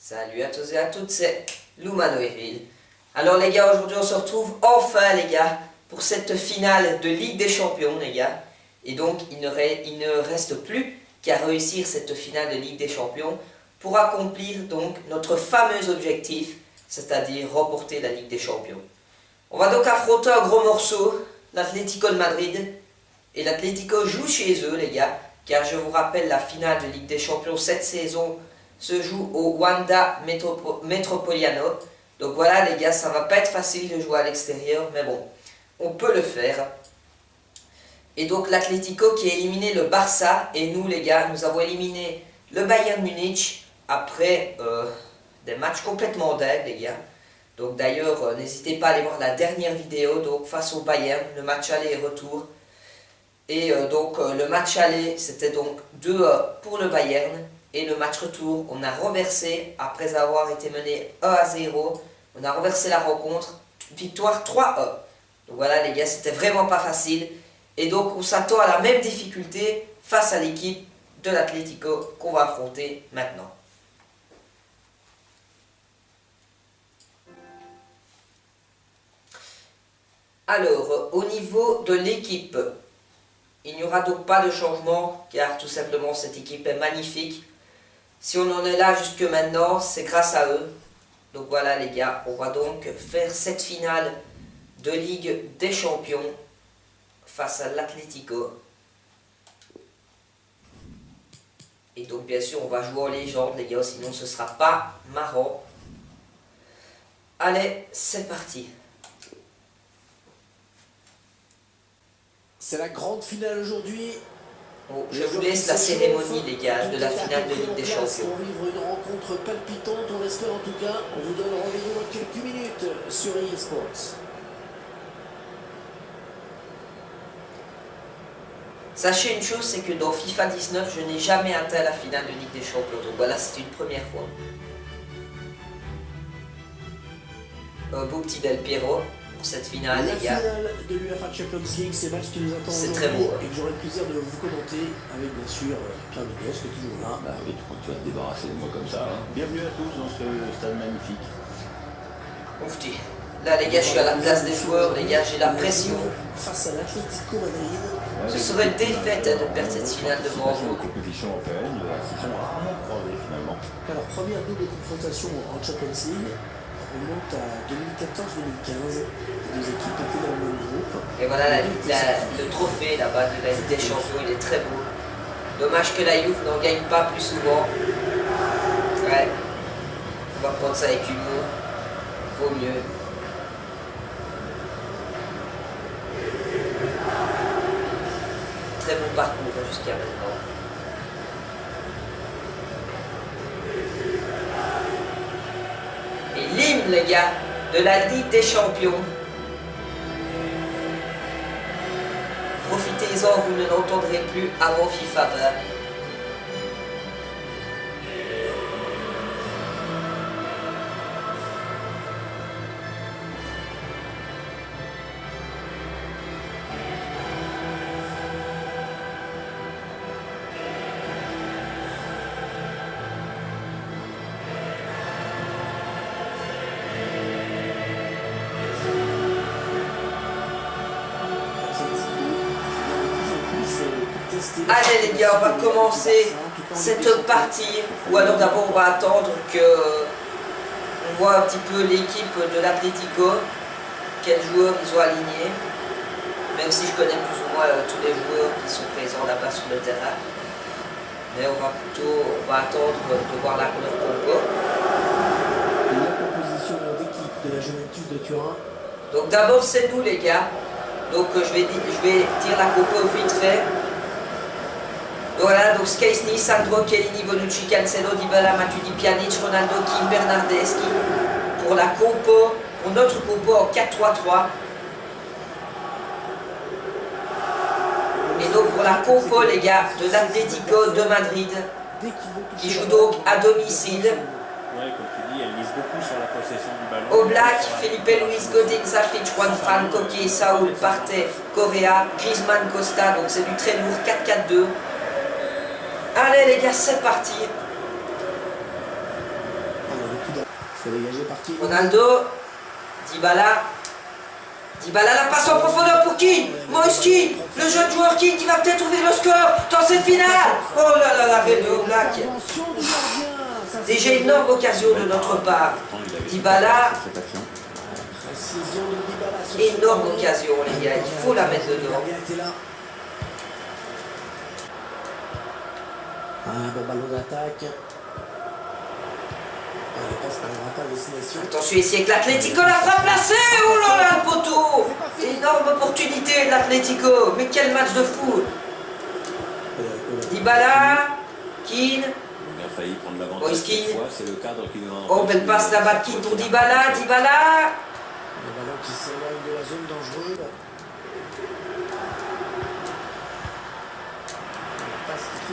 Salut à tous et à toutes, c'est Lumano Evil. Alors les gars, aujourd'hui on se retrouve enfin les gars pour cette finale de Ligue des Champions les gars. Et donc il ne reste plus qu'à réussir cette finale de Ligue des Champions pour accomplir donc notre fameux objectif, c'est-à-dire remporter la Ligue des Champions. On va donc affronter un gros morceau, l'Atlético de Madrid. Et l'Atlético joue chez eux les gars, car je vous rappelle la finale de Ligue des Champions cette saison se joue au Wanda Metropolitano. Donc voilà les gars, ça va pas être facile de jouer à l'extérieur, mais bon, on peut le faire. Et donc l'Atlético qui a éliminé le Barça, et nous les gars, nous avons éliminé le Bayern Munich après des matchs complètement dingues les gars. Donc d'ailleurs, n'hésitez pas à aller voir la dernière vidéo, donc face au Bayern, le match aller et retour. Et donc le match aller, c'était donc 2 pour le Bayern. Et le match retour, on a renversé, après avoir été mené 1-0, on a renversé la rencontre, victoire 3-1. Donc voilà les gars, c'était vraiment pas facile. Et donc on s'attend à la même difficulté face à l'équipe de l'Atlético qu'on va affronter maintenant. Alors, au niveau de l'équipe, il n'y aura donc pas de changement, car tout simplement cette équipe est magnifique. Si on en est là jusque maintenant, c'est grâce à eux. Donc voilà les gars, on va donc faire cette finale de Ligue des Champions face à l'Atlético. Et donc bien sûr on va jouer en légende les gars, sinon ce sera pas marrant. Allez, c'est parti. C'est la grande finale aujourd'hui. Oh, je vous laisse la cérémonie les gars de la finale de Ligue des Champions. Pour vivre une rencontre palpitante, on l'espère en tout cas. On vous donne rendez-vous dans quelques minutes sur EA Sports. Sachez une chose, c'est que dans FIFA 19, je n'ai jamais atteint la finale de Ligue des Champions. Donc voilà, c'est une première fois. Un beau petit Del Piero pour cette finale, les gars. La finale de l'UEFA Champions League, c'est le match qui nous attend aujourd'hui et que j'aurai le plaisir de vous commenter avec bien sûr Pierre Ménès qui est toujours là. Bah oui, quand tu vas te débarrasser de moi comme ça. Hein. Bienvenue à tous dans ce stade magnifique. Oufti. Là les gars, je suis à la place des joueurs, les gars, j'ai la pression. Face à l'Atlético Madrid. Ce serait une défaite de perdre cette finale devant Dans vous. les compétitions européennes, ils sont rarement croisés finalement. Alors première double confrontation en Champions League. On remonte à 2014-2015. Les deux équipes étaient dans le même groupe. Et voilà le trophée là-bas de la Ligue des Champions, il est très beau. Dommage que la Juve n'en gagne pas plus souvent. Ouais. On va prendre ça avec humour. Vaut mieux. Très bon parcours jusqu'à maintenant. Et l'hymne les gars de la Ligue des Champions. Profitez-en, vous ne l'entendrez plus avant FIFA 20. Allez les gars, on va commencer cette partie, ou alors d'abord on va attendre que on voit un petit peu l'équipe de l'Atlético, quels joueurs ils ont alignés, même si je connais plus ou moins tous les joueurs qui sont présents là-bas sur le terrain. Mais on va attendre de voir la couleur compo. La composition d'équipe de la Juventus de Turin. Donc d'abord c'est nous les gars, donc je vais dire la compo vite fait. Voilà, donc Szczęsny, Sandro, Chiellini, Bonucci, Cancelo, Dybala, Matuidi, Pjanic, Ronaldo, Kim, Bernardeschi. Pour la compo, pour notre compo en 4-3-3. Et donc pour la compo les gars de l'Atlético de Madrid, qui joue donc à domicile. Ouais, comme tu dis, elle mise beaucoup sur la possession du ballon. Oblak, Felipe Luis, Godin, Safic, Juanfran, Koke, Saúl, Partey, Correa, Griezmann, Costa. Donc c'est du très lourd, 4-4-2. Allez les gars, c'est parti. C'est dégagé par qui? Ronaldo, Dybala. Dybala, la passe en profondeur pour Keane. Moïse Keane, le jeune joueur Keane qui va peut-être ouvrir le score dans cette finale. Oh là là, l'arrêt de Oblak. Attention du gardien. Ça, c'est Déjà énorme occasion de notre part. Dybala, précision de Dybala sur ce énorme corner. occasion les gars, il faut la mettre Le dedans. gardien était là. Un bon ballon d'attaque. La passe n'arrivera pas à destination. Attention ici avec l'Atlético, la frappe placée. Oh là là, le poteau. Énorme opportunité de l'Atlético. Mais quel match de fou. Dybala, Keane. On a failli prendre l'avantage Moïse cette Keane. fois, c'est le cadre qui nous en Oh, belle passe là-bas de Keane pour Dybala. Dybala. Le ballon qui s'éloigne de la zone dangereuse.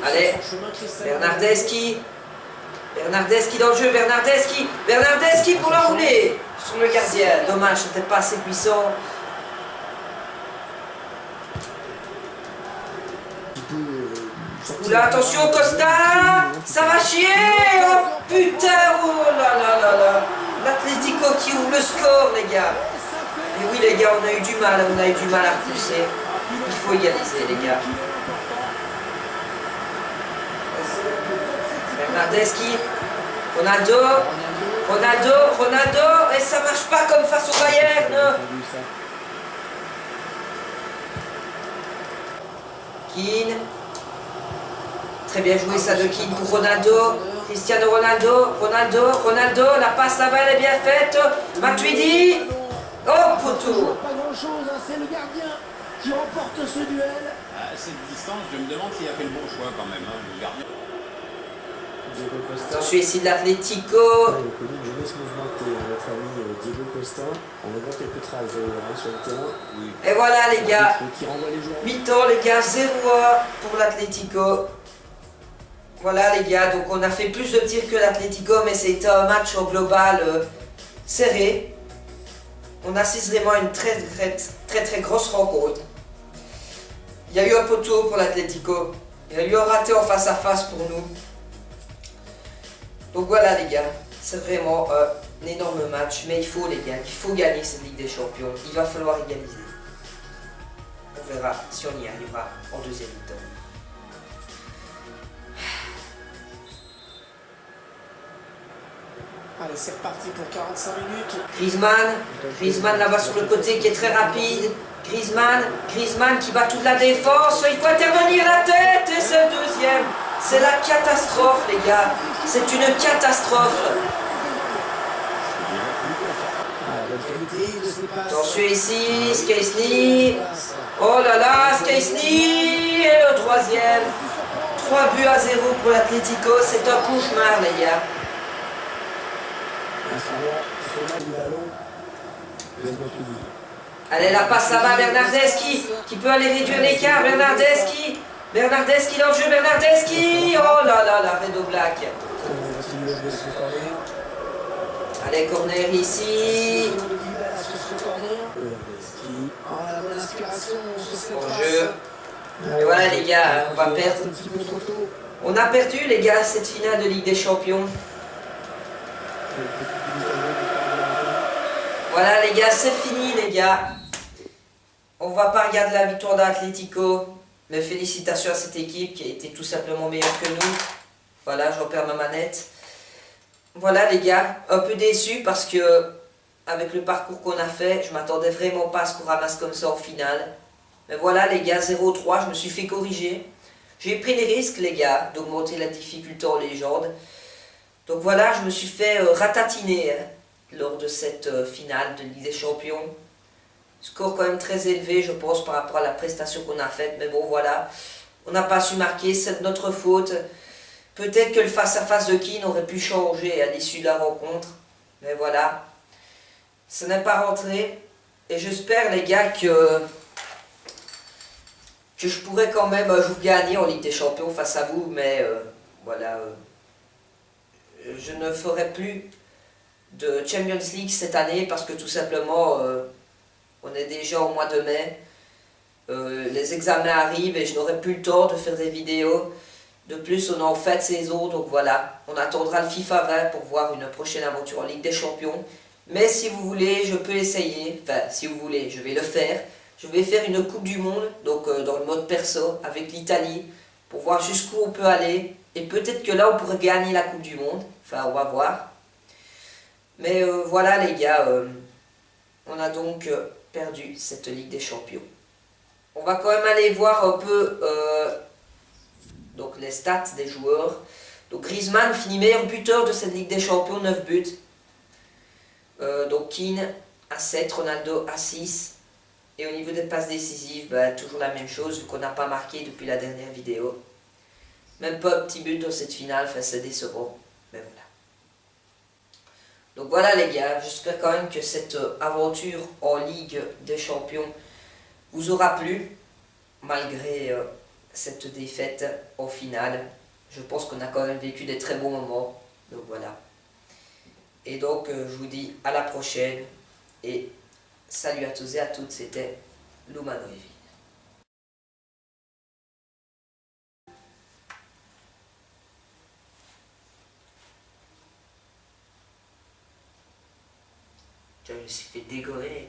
Allez, Bernardeschi. Bernardeschi dans le jeu, Bernardeschi. Bernardeschi pour l'enrouler sur le gardien. Dommage, c'était pas assez puissant. Oula, attention Costa. Ça va chier. Oh putain, oh là là là là. L'Atlético qui ouvre le score les gars. Et oui les gars, on a eu du mal à repousser. Il faut égaliser les gars. Bernardeschi, Ronaldo, et ça marche pas comme face au Bayern. Keane, très bien joué ça de Keane pour Ronaldo, Cristiano Ronaldo, la passe là-bas elle est bien faite, Matuidi, oh poteau. Pas grand chose, c'est le gardien qui remporte ce duel. À cette distance, je me demande s'il a fait le bon choix quand même, le gardien. Diego Costa. Attention ici de l'Atlético. Il est connu de jeunesse mouvementée, notre ami Diego Costa. On voit quelques traces sur le terrain. Oui. Et voilà les gars, Qui renvoie les joueurs. mi-temps les gars, 0-1 pour l'Atlético. Voilà les gars, donc on a fait plus de tirs que l'Atlético, mais c'était un match au global serré. On assiste vraiment à une très grosse rencontre. Il y a eu un poteau pour l'Atlético. Il y a eu un raté en face à face pour nous. Donc voilà les gars, c'est vraiment un énorme match. Mais il faut les gars, il faut gagner cette Ligue des Champions. Il va falloir égaliser. On verra si on y arrivera en deuxième mi-temps. Allez, c'est reparti pour 45 minutes. Griezmann là-bas sur le côté qui est très rapide. Griezmann qui bat toute la défense. Il faut intervenir la tête et c'est le deuxième. C'est la catastrophe les gars. C'est une catastrophe. Attention ici, Szczęsny. Oh là là, Szczęsny. Et le troisième. 3-0 pour l'Atlético. C'est un cauchemar les gars. Allez, la passe là-bas, Bernardeschi qui peut aller réduire l'écart. Bernardeschi dans le jeu, Bernardeschi. Oh là là, l'arrêt d'Oblak. Allez, corner ici. En jeu. Et voilà les gars, on va perdre. On a perdu les gars cette finale de Ligue des Champions. Voilà les gars, c'est fini les gars. On va pas regarder la victoire d'Atlético. Mais félicitations à cette équipe qui a été tout simplement meilleure que nous. Voilà, j'en perds ma manette. Voilà les gars, un peu déçu parce que avec le parcours qu'on a fait, je m'attendais vraiment pas à ce qu'on ramasse comme ça en finale. Mais voilà les gars, 0-3, je me suis fait corriger. J'ai pris les risques les gars d'augmenter la difficulté en légende. Donc voilà, je me suis fait ratatiner lors de cette finale de Ligue des Champions. Score quand même très élevé, je pense, par rapport à la prestation qu'on a faite. Mais bon, voilà, on n'a pas su marquer, c'est de notre faute. Peut-être que le face-à-face de Keane aurait pu changer à l'issue de la rencontre. Mais voilà, ça n'est pas rentré. Et j'espère, les gars, que je pourrais quand même vous gagner en Ligue des Champions face à vous. Mais voilà, je ne ferai plus de Champions League cette année parce que tout simplement... on est déjà au mois de mai, les examens arrivent et je n'aurai plus le temps de faire des vidéos, De plus, on est en fin de saison, donc voilà, on attendra le FIFA 20 pour voir une prochaine aventure en Ligue des Champions. Mais si vous voulez, je peux essayer, enfin si vous voulez, je vais le faire. Je vais faire une Coupe du Monde, donc dans le mode perso, avec l'Italie, pour voir jusqu'où on peut aller. Et peut-être que là, on pourrait gagner la Coupe du Monde, enfin on va voir. Mais voilà les gars, on a donc perdu cette Ligue des Champions. On va quand même aller voir un peu donc les stats des joueurs. Donc Griezmann finit meilleur buteur de cette Ligue des Champions, 9 buts. Donc Keane à 7, Ronaldo à 6. Et au niveau des passes décisives, bah, toujours la même chose vu qu'on n'a pas marqué depuis la dernière vidéo. Même pas un petit but dans cette finale, enfin c'est décevant. Mais voilà. Donc voilà les gars, j'espère quand même que cette aventure en Ligue des Champions vous aura plu. Malgré cette défaite en finale. Je pense qu'on a quand même vécu des très bons moments. Donc voilà. Et donc je vous dis à la prochaine. Et salut à tous et à toutes, c'était Lumanoeville. Je me suis fait dégorer.